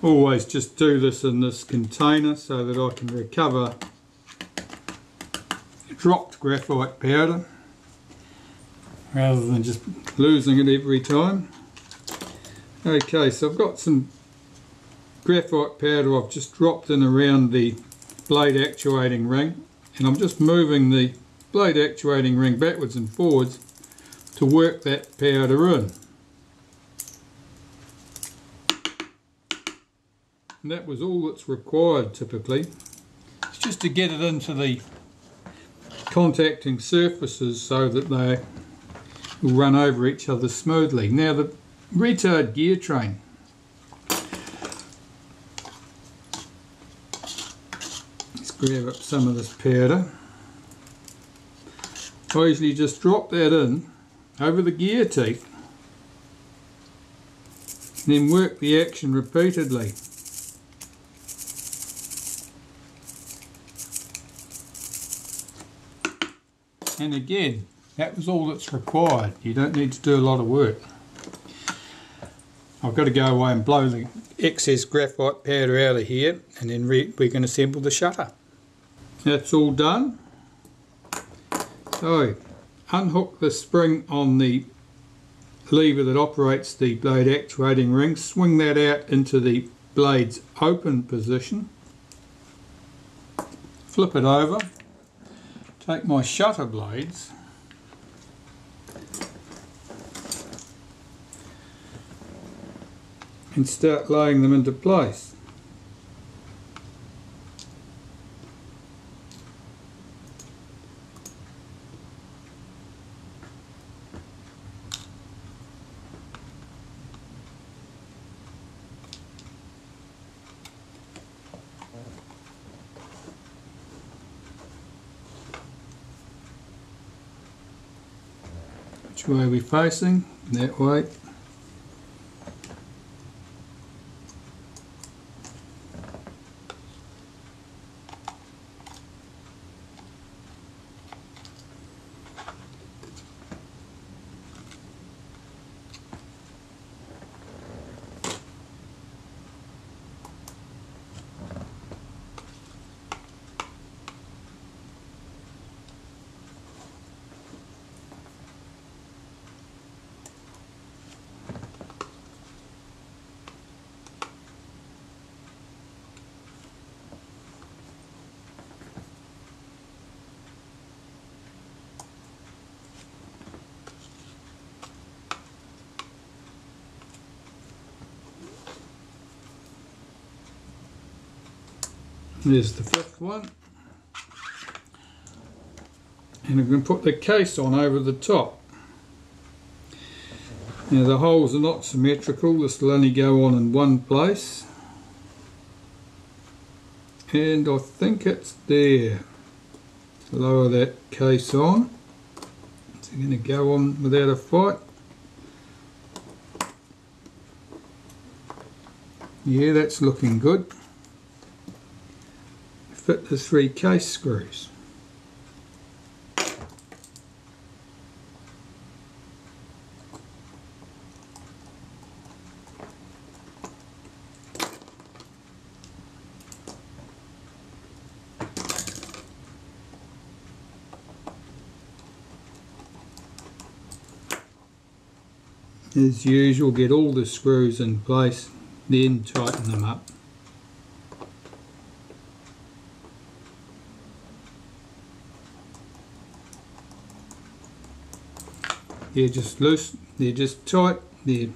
Always just do this in this container so that I can recover dropped graphite powder rather than just losing it every time. Okay, so I've got some graphite powder I've just dropped in around the blade actuating ring, and I'm just moving the blade actuating ring backwards and forwards to work that powder in. And that was all that's required typically. It's just to get it into the contacting surfaces so that they will run over each other smoothly. Now the retard gear train. Let's grab up some of this powder. I usually just drop that in over the gear teeth and then work the action repeatedly. And again, that was all that's required. You don't need to do a lot of work. I've got to go away and blow the excess graphite powder out of here, and then we can assemble the shutter. That's all done. So, unhook the spring on the lever that operates the blade actuating ring, swing that out into the blade's open position, flip it over, take my shutter blades and start laying them into place. Which way are we facing? That way. There's the fifth one, and I'm going to put the case on over the top. Now the holes are not symmetrical, this will only go on in one place, and I think it's there. Lower that case on. It's going to go on without a fight. Yeah, that's looking good. Fit the 3 case screws. As usual, get all the screws in place, then tighten them up. They're just loose, they're just tight, they're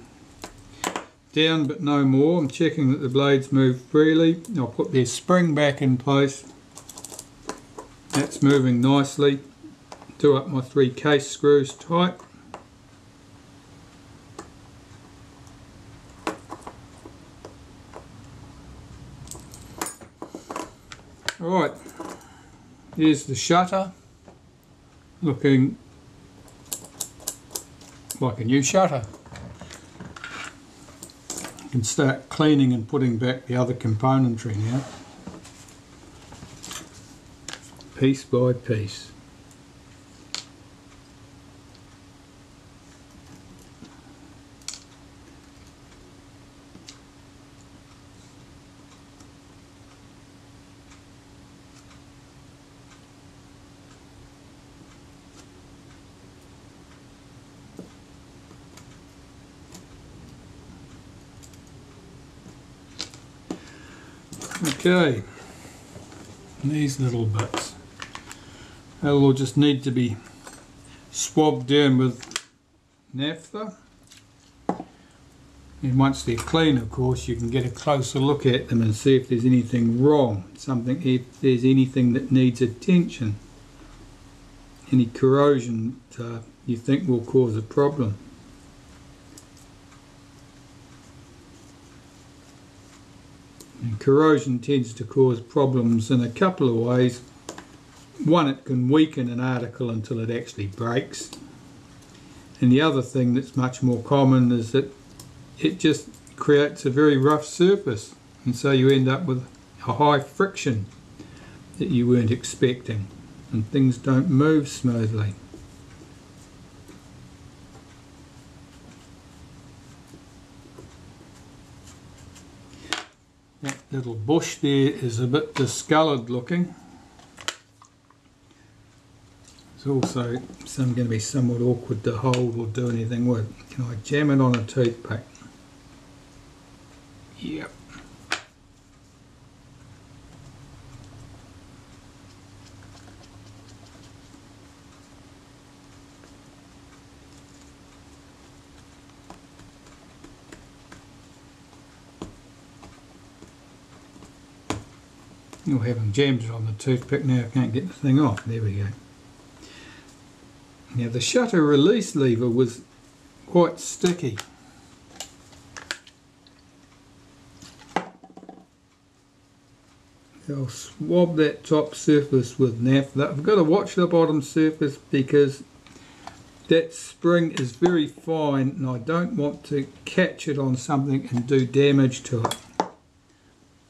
down but no more. I'm checking that the blades move freely. I'll put their spring back in place. That's moving nicely. Do up my 3 case screws tight. Alright, here's the shutter, looking like a new shutter. You can start cleaning and putting back the other componentry now, piece by piece. Okay, these little bits, they'll just need to be swabbed down with naphtha, and once they're clean, of course, you can get a closer look at them and see if there's anything wrong, if there's anything that needs attention, any corrosion that you think will cause a problem. And corrosion tends to cause problems in a couple of ways. One, it can weaken an article until it actually breaks, and the other thing that's much more common is that it just creates a very rough surface, and so you end up with a high friction that you weren't expecting, and things don't move smoothly. That little bush there is a bit discoloured looking. It's also going to be somewhat awkward to hold or do anything with. Can I jam it on a toothpick? Yep. You'll have them jammed it on the toothpick now. I can't get the thing off. There we go. Now the shutter release lever was quite sticky. I'll swab that top surface with naphtha. I've got to watch the bottom surface because that spring is very fine and I don't want to catch it on something and do damage to it.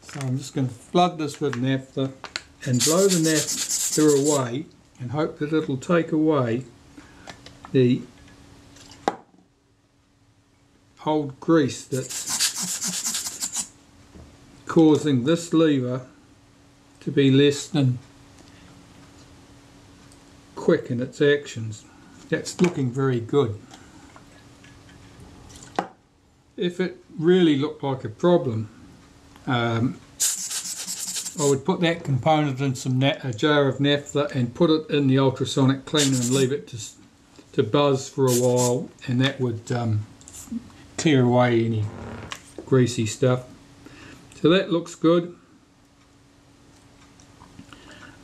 So I'm just going to flood this with naphtha and blow the naphtha away and hope that it'll take away the old grease that's causing this lever to be less than quick in its actions. That's looking very good. If it really looked like a problem, I would put that component in a jar of naphtha and put it in the ultrasonic cleaner and leave it to buzz for a while, and that would clear away any greasy stuff. So that looks good.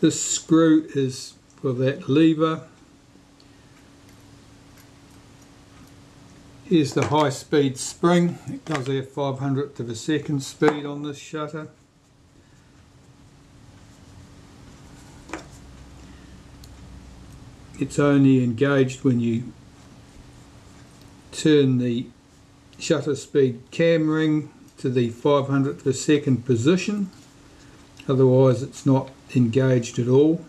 This screw is for that lever. Here's the high speed spring. It does have 500th of a second speed on this shutter. It's only engaged when you turn the shutter speed cam ring to the 500th of a second position. Otherwise it's not engaged at all,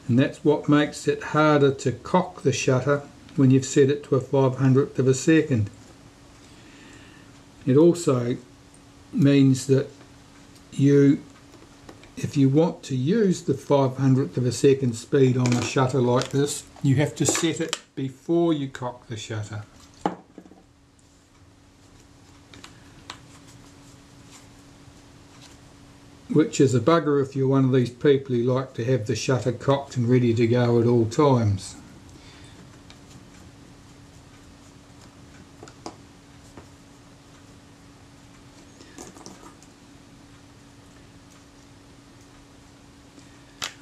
and that's what makes it harder to cock the shutter when you've set it to a 500th of a second. It also means that if you want to use the 500th of a second speed on a shutter like this, you have to set it before you cock the shutter. Which is a bugger if you're one of these people who like to have the shutter cocked and ready to go at all times.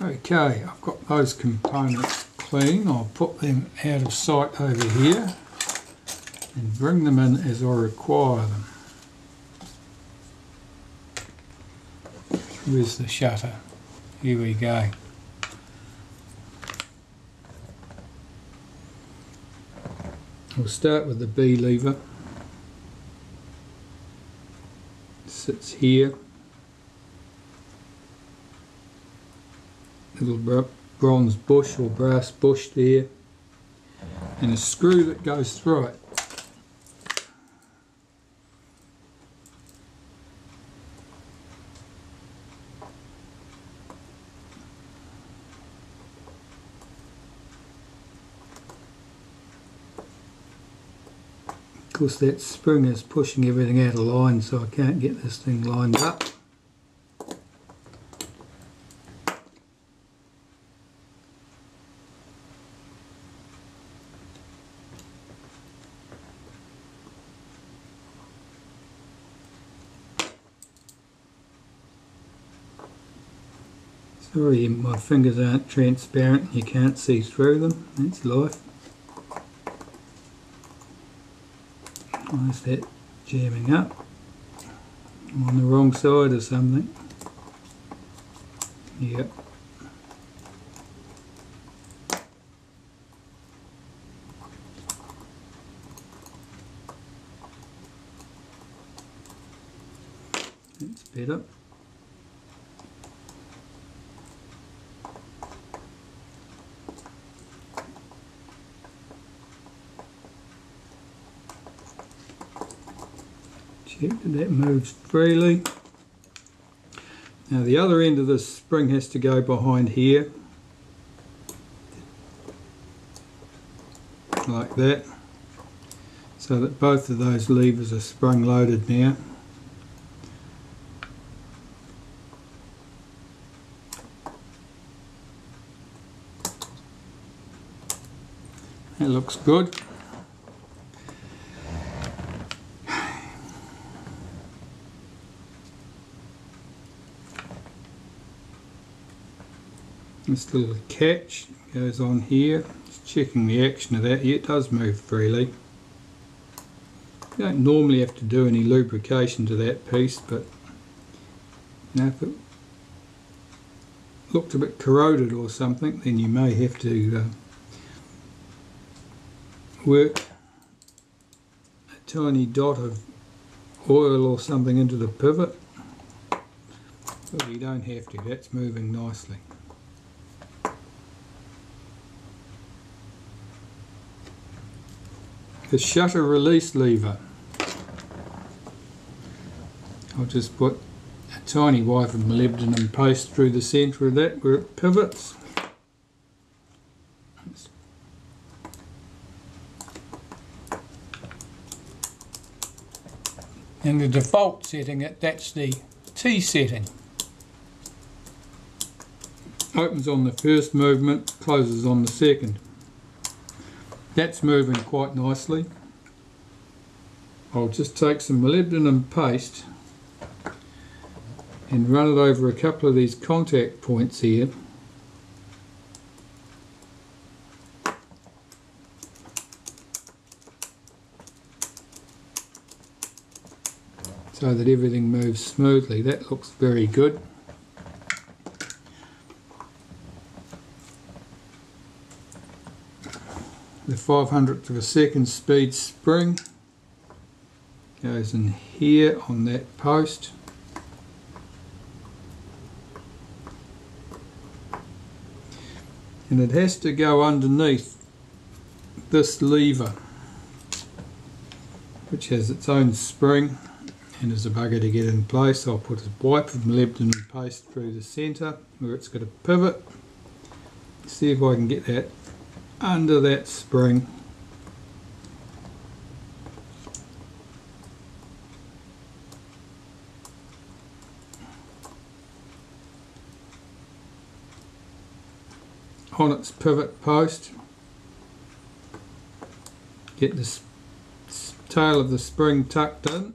Okay, I've got those components clean. I'll put them out of sight over here and bring them in as I require them. Where's the shutter? Here we go. We'll start with the B lever. It sits here. Little bronze bush or brass bush there, and a screw that goes through it. Of course that spring is pushing everything out of line, so I can't get this thing lined up. Sorry, my fingers aren't transparent, you can't see through them, that's life. Why is that jamming up? I'm on the wrong side or something. Yep. That's better. Check that that moves freely. Now the other end of this spring has to go behind here, like that, so that both of those levers are spring loaded now. That looks good. This little catch goes on here, just checking the action of that. Yeah, it does move freely. You don't normally have to do any lubrication to that piece, but you know, if it looked a bit corroded or something, then you may have to work a tiny dot of oil or something into the pivot, but you don't have to, that's moving nicely. The shutter release lever, I'll just put a tiny wipe of molybdenum paste through the centre of that where it pivots. And the default setting, that's the T setting. Opens on the first movement, closes on the second. That's moving quite nicely. I'll just take some molybdenum paste and run it over a couple of these contact points here. So that everything moves smoothly. That looks very good. The 500th of a second speed spring goes in here on that post. And it has to go underneath this lever, which has its own spring and is a bugger to get in place. I'll put a wipe of molybdenum paste through the centre where it's got a pivot. See if I can get that under that spring. On its pivot post, get the tail of the spring tucked in.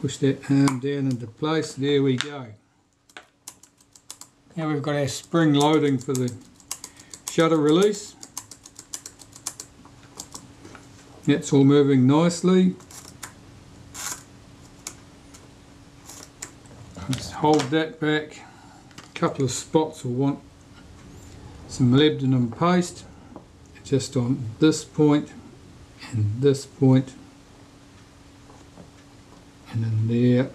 Push that arm down into place, there we go. Now we've got our spring loading for the shutter release. That's all moving nicely. Just hold that back. A couple of spots will want some molybdenum paste, just on this point and this point. And then there,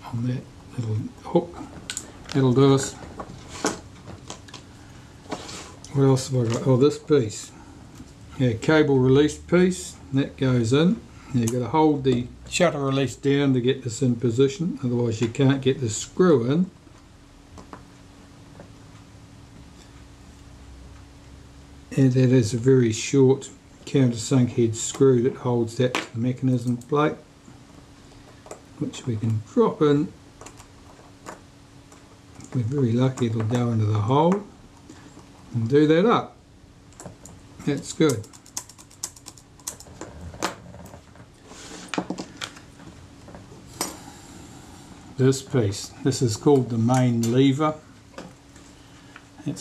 on that little hook, that'll do us. What else have I got? Oh, this piece. Yeah, cable release piece, that goes in. Now you've got to hold the shutter release down to get this in position, otherwise you can't get the screw in. And that is a very short countersunk head screw that holds that to the mechanism plate, which we can drop in If we're very lucky, it'll go into the hole and do that up. That's good. This piece, this is called the main lever. It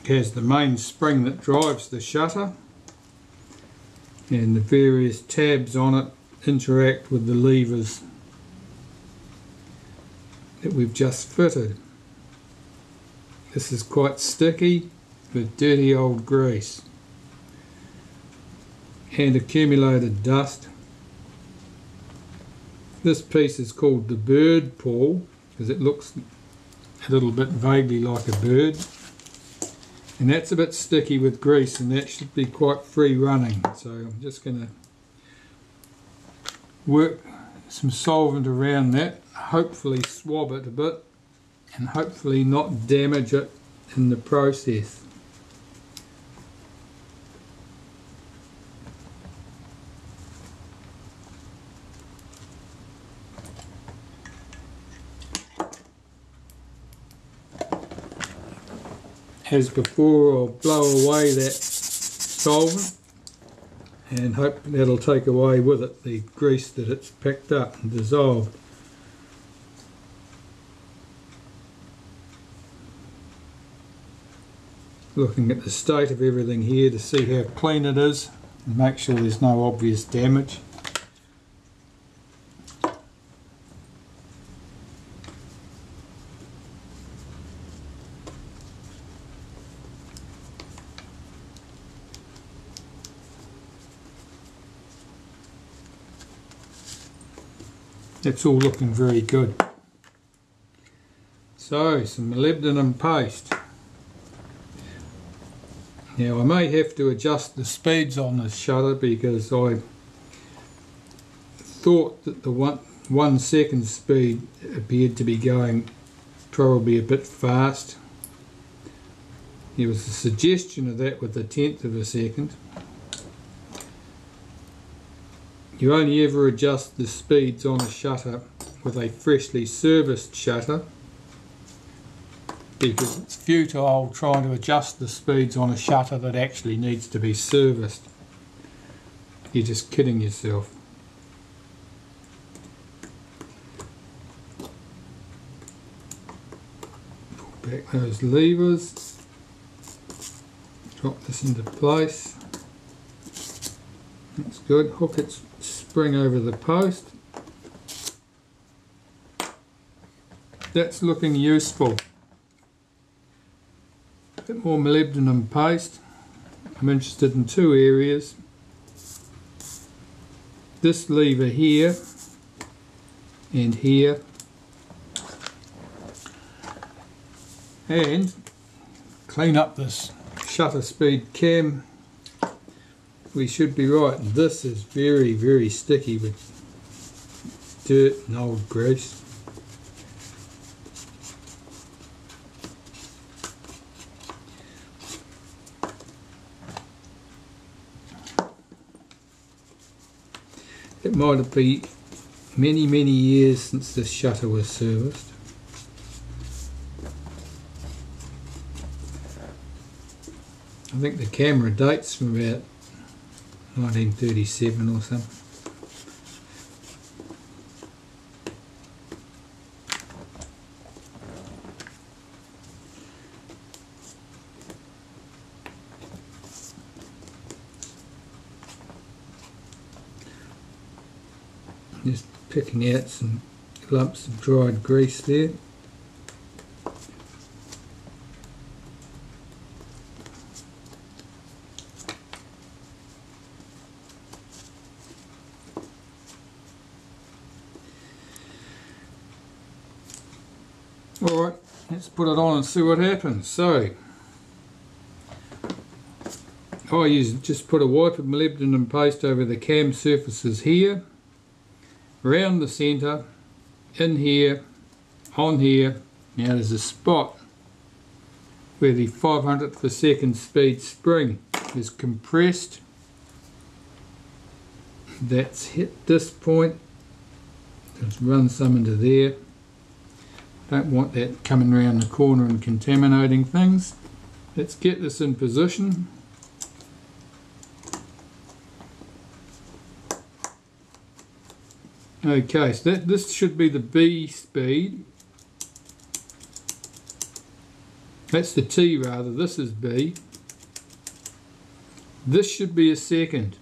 has the main spring that drives the shutter, and the various tabs on it interact with the levers that we've just fitted. This is quite sticky with dirty old grease and accumulated dust. This piece is called the bird paw because it looks a little bit vaguely like a bird, and that's a bit sticky with grease, and that should be quite free running. So I'm just going to work some solvent around that, hopefully swab it a bit and hopefully not damage it in the process. As before, I'll blow away that solvent and hope that'll take away with it the grease that it's picked up and dissolved. Looking at the state of everything here to see how clean it is and make sure there's no obvious damage. It's all looking very good. So, some molybdenum paste. Now I may have to adjust the speeds on this shutter because I thought that the 1 second speed appeared to be going probably a bit fast. There was a suggestion of that with the 1/10 of a second. You only ever adjust the speeds on a shutter with a freshly serviced shutter, because it's futile trying to adjust the speeds on a shutter that actually needs to be serviced. You're just kidding yourself. Pull back those levers, drop this into place. That's good. Hook its spring over the post. That's looking useful. A bit more molybdenum paste. I'm interested in two areas. This lever here and here, and clean up this shutter speed cam. We should be right. This is very, very sticky with dirt and old grease. It might have been many, many years since this shutter was serviced. I think the camera dates from about 1937 or something. Just picking out some lumps of dried grease there. Alright, let's put it on and see what happens. So, I just put a wipe of molybdenum paste over the cam surfaces here, around the centre, in here, on here. Now there's a spot where the 500th of a second speed spring is compressed. That's hit this point. Let's run some into there. Don't want that coming around the corner and contaminating things. Let's get this in position. Okay, so this should be the B speed. That's the T rather, this is B. This should be a second.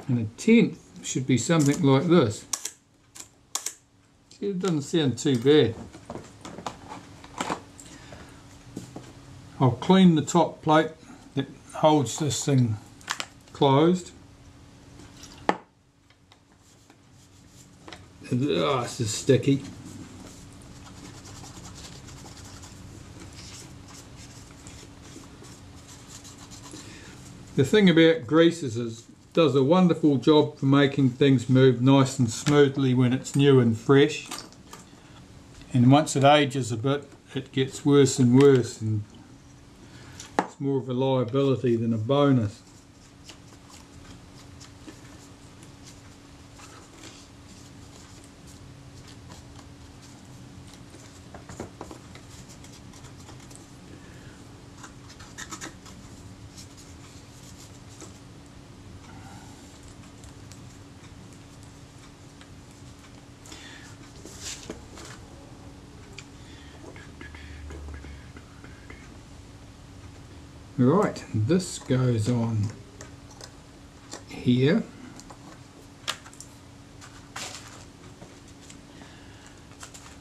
And a tenth should be something like this. See, it doesn't sound too bad. I'll clean the top plate that holds this thing closed. Oh, this is sticky. The thing about greases is it does a wonderful job for making things move nice and smoothly when it's new and fresh. And once it ages a bit, it gets worse and worse, and it's more of a liability than a bonus. Right, this goes on here.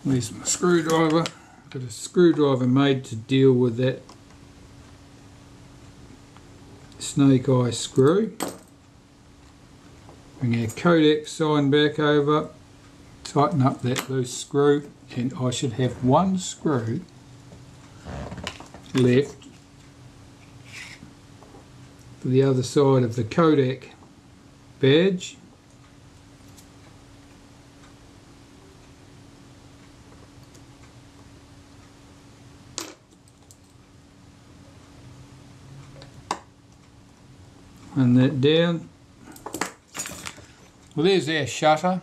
There's my screwdriver. Got a screwdriver made to deal with that snake eye screw. Bring our Kodak sign back over, tighten up that loose screw, and I should have one screw left for the other side of the Kodak badge. And that down. Well, there's our shutter.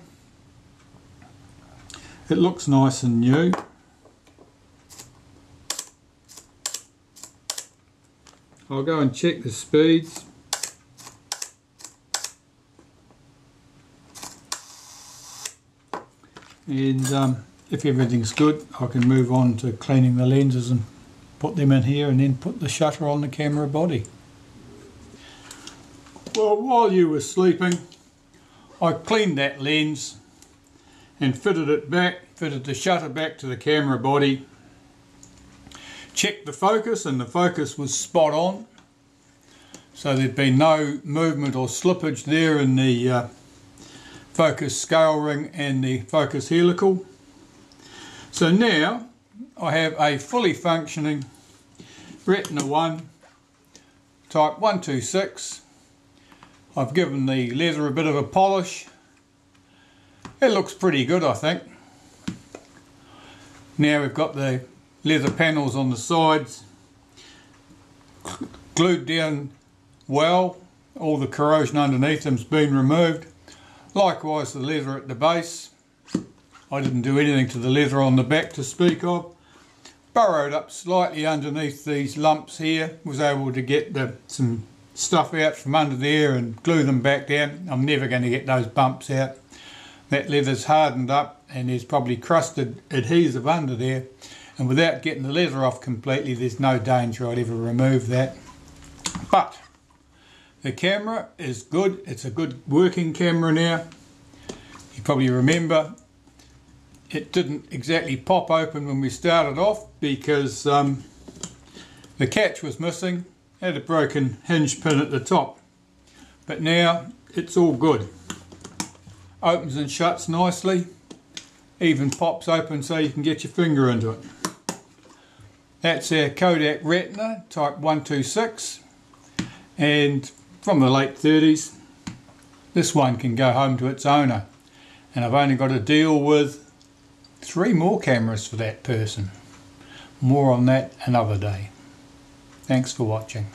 It looks nice and new. I'll go and check the speeds. And if everything's good, I can move on to cleaning the lenses and put them in here, and then put the shutter on the camera body. Well, while you were sleeping, I cleaned that lens and fitted the shutter back to the camera body. Checked the focus, and the focus was spot on, so there'd been no movement or slippage there in the focus scale ring and the focus helical. So now I have a fully functioning Retina I type 126. I've given the leather a bit of a polish. It looks pretty good, I think. Now we've got the leather panels on the sides glued down well. All the corrosion underneath them's been removed. Likewise the leather at the base. I didn't do anything to the leather on the back to speak of. Burrowed up slightly underneath these lumps here. Was able to get some stuff out from under there and glue them back down. I'm never going to get those bumps out. That leather's hardened up, and there's probably crusted adhesive under there. And without getting the leather off completely, there's no danger I'd ever remove that. But the camera is good. It's a good working camera now. You probably remember it didn't exactly pop open when we started off because the catch was missing. Had a broken hinge pin at the top. But now it's all good. Opens and shuts nicely. Even pops open so you can get your finger into it. That's our Kodak Retina type 126, and from the late 30s. This one can go home to its owner, and I've only got to deal with 3 more cameras for that person. More on that another day. Thanks for watching.